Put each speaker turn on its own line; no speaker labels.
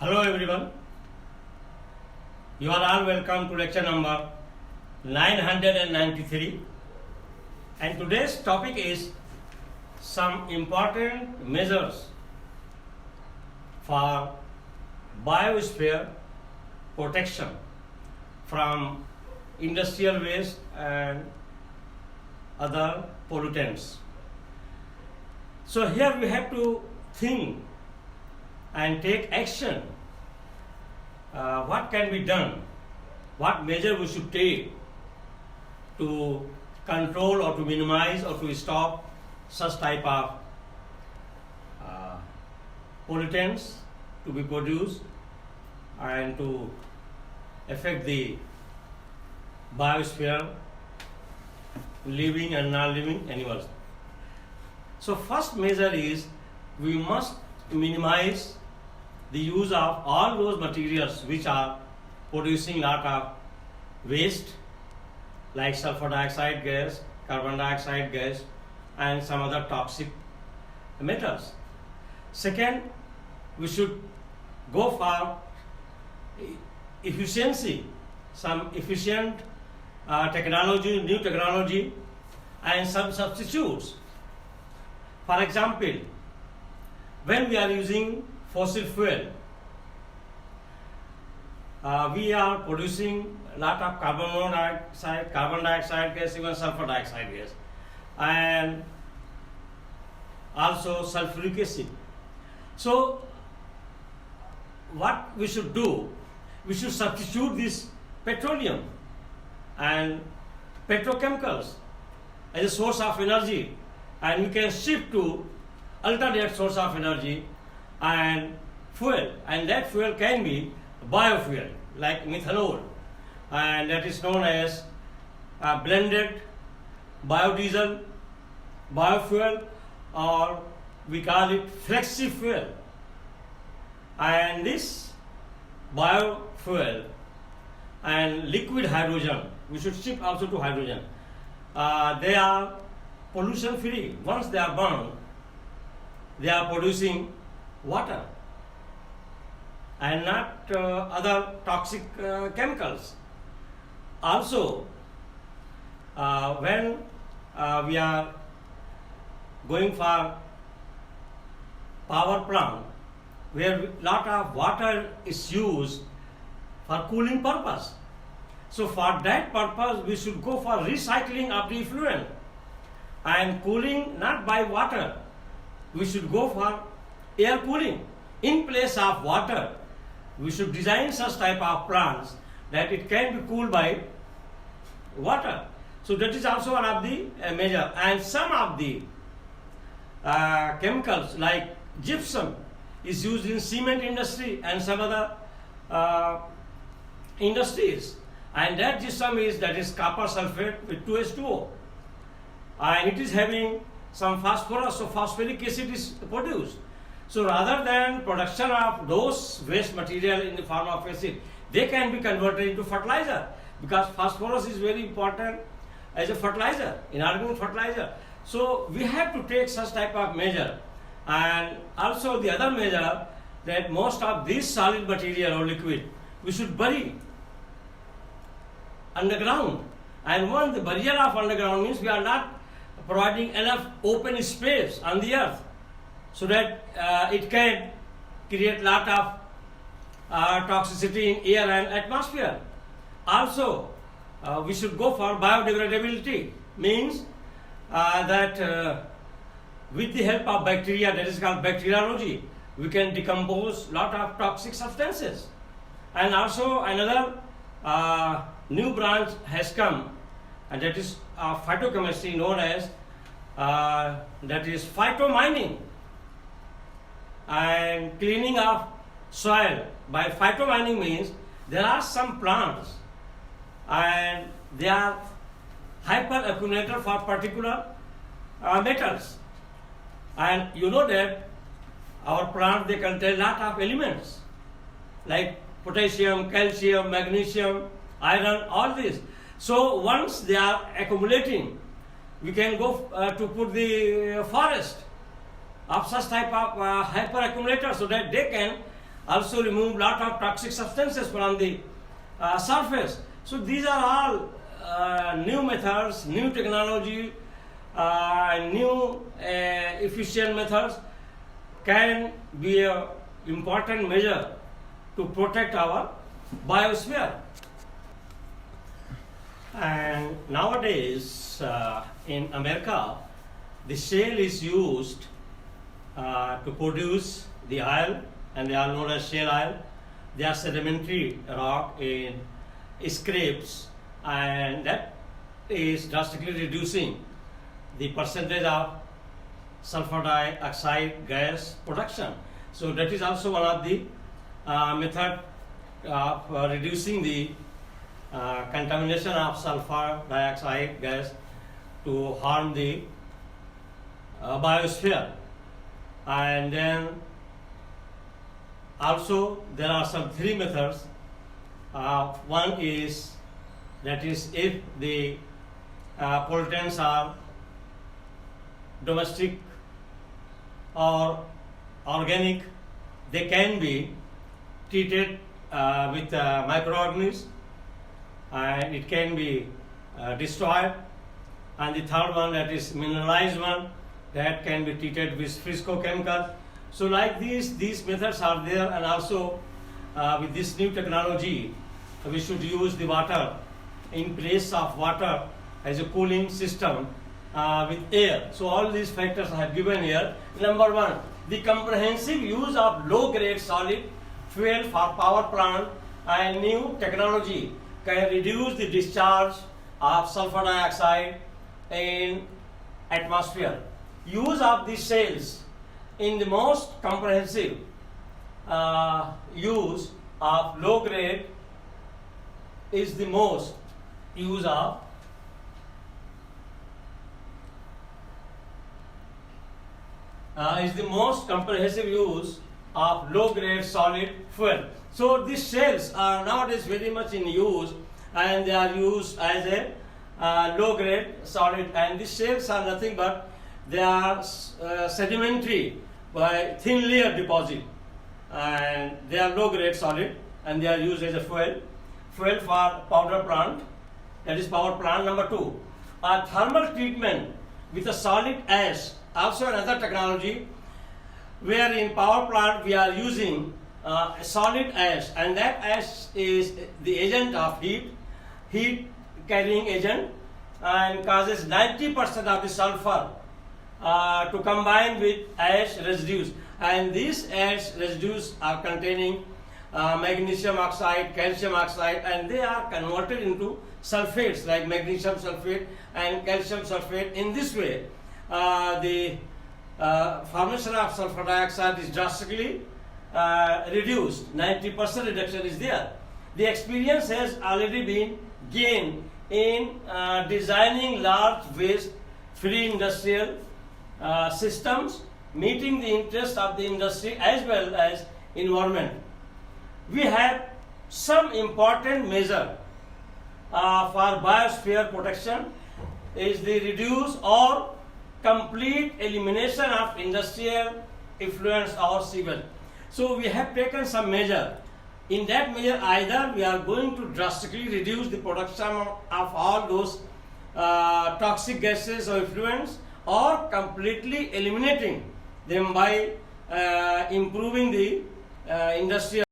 Hello everyone, you are all welcome to lecture number 993, and today's topic is some important measures for biosphere protection from industrial waste and other pollutants. So here we have to think and take action. What can be done? What measure we should take to control or to minimize or to stop such type of pollutants to be produced and to affect the biosphere, living and non-living animals. So first measure is we must minimize the use of all those materials which are producing lot of waste like sulfur dioxide gas, carbon dioxide gas and some other toxic metals. Second, we should go for efficiency, some efficient technology, new technology and some substitutes. For example, when we are using fossil fuel, we are producing a lot of carbon dioxide gas, even sulfur dioxide gas, and also sulfuric acid. So, what we should do, we should substitute this petroleum and petrochemicals as a source of energy, and we can shift to alternate source of energy and fuel, and that fuel can be biofuel like methanol, and that is known as blended biodiesel, biofuel, or we call it flexi fuel. And this biofuel and liquid hydrogen, we should shift also to hydrogen. They are pollution free. Once they are burned, they are producing water and not other toxic chemicals. Also, when we are going for power plant where lot of water is used for cooling purpose, so for that purpose we should go for recycling of the effluent and cooling not by water. We should go for air cooling. In place of water, we should design such type of plants that it can be cooled by water. So that is also one of the measure. And some of the chemicals like gypsum is used in cement industry and some other industries. And that gypsum is copper sulfate with 2H2O. And it is having some phosphorus, so phosphoric acid is produced. So rather than production of those waste material in the form of acid, they can be converted into fertilizer, because phosphorus is very important as a fertilizer, inorganic fertilizer. So we have to take such type of measure. And also the other measure, that most of this solid material or liquid we should bury underground. And once the burial of underground means we are not providing enough open space on the earth so that it can create lot of toxicity in air and atmosphere. Also, we should go for biodegradability, means that with the help of bacteria, that is called bacteriology, we can decompose lot of toxic substances. And also another new branch has come, and that is phytochemistry, known as that is phytomining and cleaning of soil. By phytomining means there are some plants and they are hyperaccumulator for particular metals, and you know that our plant, they contain lot of elements like potassium, calcium, magnesium, iron, all this. So once they are accumulating, we can go to put the forest of such type of hyperaccumulator so that they can also remove lot of toxic substances from the surface. So these are all new methods, new technology, new efficient methods can be an important measure to protect our biosphere. And nowadays in America, the shale is used to produce the oil, and they are known as shale oil. They are sedimentary rock in scrapes, and that is drastically reducing the percentage of sulfur dioxide gas production. So that is also one of the method of reducing the contamination of sulfur dioxide gas to harm the biosphere. And then also there are some three methods. One is, that is, if the pollutants are domestic or organic, they can be treated with microorganisms and it can be destroyed. And the third one, that is mineralized one, that can be treated with physicochemicals. So like these methods are there, and also with this new technology, we should use the water in place of water as a cooling system with air. So all these factors I have given here. Number one, the comprehensive use of low-grade solid fuel for power plant and new technology can reduce the discharge of sulfur dioxide in atmosphere. Use of these shales in the most comprehensive use of low grade is the most use of comprehensive use of low grade solid fuel. So these shales are nowadays very much in use, and they are used as a low grade solid, and these shales are nothing but they are sedimentary by thin layer deposit, and they are low grade solid, and they are used as a fuel for powder plant, that is power plant. Number two, thermal treatment with a solid ash, also another technology where in power plant we are using a solid ash, and that ash is the agent of heat carrying agent, and causes 90% of the sulfur to combine with ash residues, and these ash residues are containing magnesium oxide, calcium oxide, and they are converted into sulfates like magnesium sulfate and calcium sulfate. In this way, the formation of sulfur dioxide is drastically reduced. 90% reduction is there. The experience has already been gained in designing large waste-free industrial systems, meeting the interests of the industry as well as environment. We have some important measure for biosphere protection is the reduce or complete elimination of industrial effluents or sewage. So we have taken some measure. In that measure, either we are going to drastically reduce the production of all those toxic gases or effluents, or completely eliminating them by improving the industrial